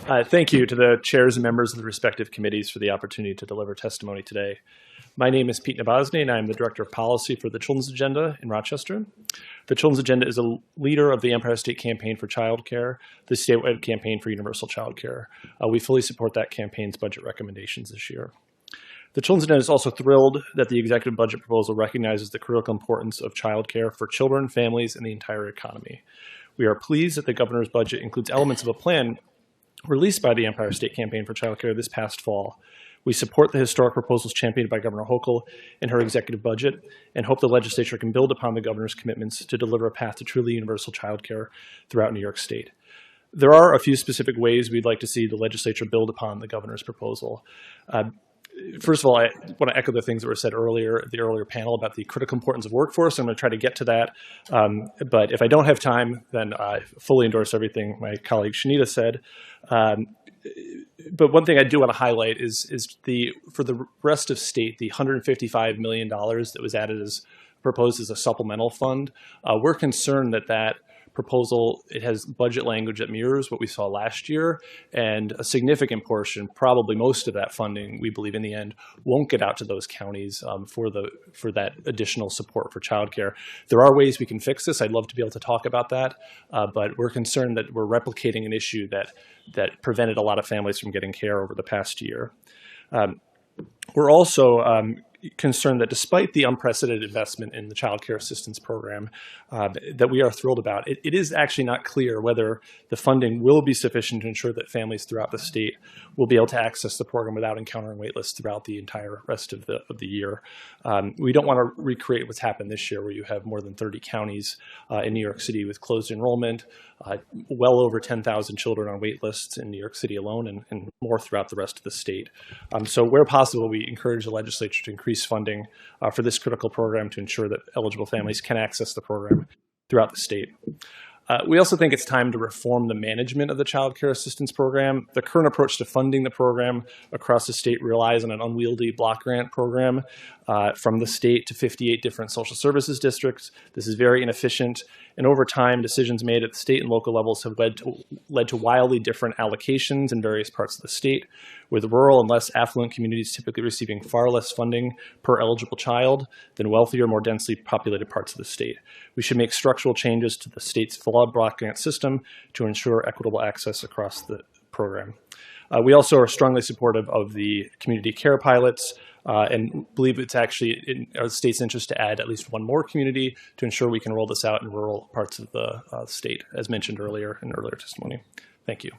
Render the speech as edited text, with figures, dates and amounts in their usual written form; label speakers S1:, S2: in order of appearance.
S1: Thank you to the chairs and members of the respective committees for the opportunity to deliver testimony today. My name is Pete Nabozny, and I'm the Director of Policy for the Children's Agenda in Rochester. The Children's Agenda is a leader of the Empire State Campaign for Childcare, the statewide campaign for universal childcare. We fully support that campaign's budget recommendations this year. The Children's Agenda is also thrilled that the executive budget proposal recognizes the critical importance of childcare for children, families, and the entire economy. We are pleased that the governor's budget includes elements of a plan released by the Empire State Campaign for Childcare this past fall. We support the historic proposals championed by Governor Hochul in her executive budget and hope the legislature can build upon the governor's commitments to deliver a path to truly universal childcare throughout New York State. There are a few specific ways we'd like to see the legislature build upon the governor's proposal. First of all, I want to echo the things that were said earlier at the earlier panel about the critical importance of workforce. I'm going to try to get to that. But if I don't have time, then I fully endorse everything my colleague Shanita said. But one thing I do want to highlight is for the rest of state, the $155 million that was added proposed as a supplemental fund. We're concerned that proposal, it has budget language that mirrors what we saw last year, and a significant portion, probably most of that funding, we believe in the end, won't get out to those counties for that additional support for childcare. There are ways we can fix this. I'd love to be able to talk about that, but we're concerned that we're replicating an issue that prevented a lot of families from getting care over the past year. We're also concerned that despite the unprecedented investment in the child care assistance program that we are thrilled about, it is actually not clear whether the funding will be sufficient to ensure that families throughout the state will be able to access the program without encountering waitlists throughout the entire rest of the year. We don't want to recreate what's happened this year, where you have more than 30 counties in New York City with closed enrollment, well over 10,000 children on wait lists in New York City alone, and more throughout the rest of the state. So where possible, we encourage the legislature to increase funding for this critical program to ensure that eligible families can access the program throughout the state. We also think it's time to reform the management of the child care assistance program. The current approach to funding the program across the state relies on an unwieldy block grant program from the state to 58 different social services districts. This is very inefficient, and over time, decisions made at the state and local levels have led to wildly different allocations in various parts of the state, with rural and less affluent communities typically receiving far less funding per eligible child than wealthier, more densely populated parts of the state. We should make structural changes to the state's flawed block grant system to ensure equitable access across the program. We also are strongly supportive of the community care pilots and believe it's actually in our state's interest to add at least one more community to ensure we can roll this out in rural parts of the state, as mentioned earlier in earlier testimony. Thank you.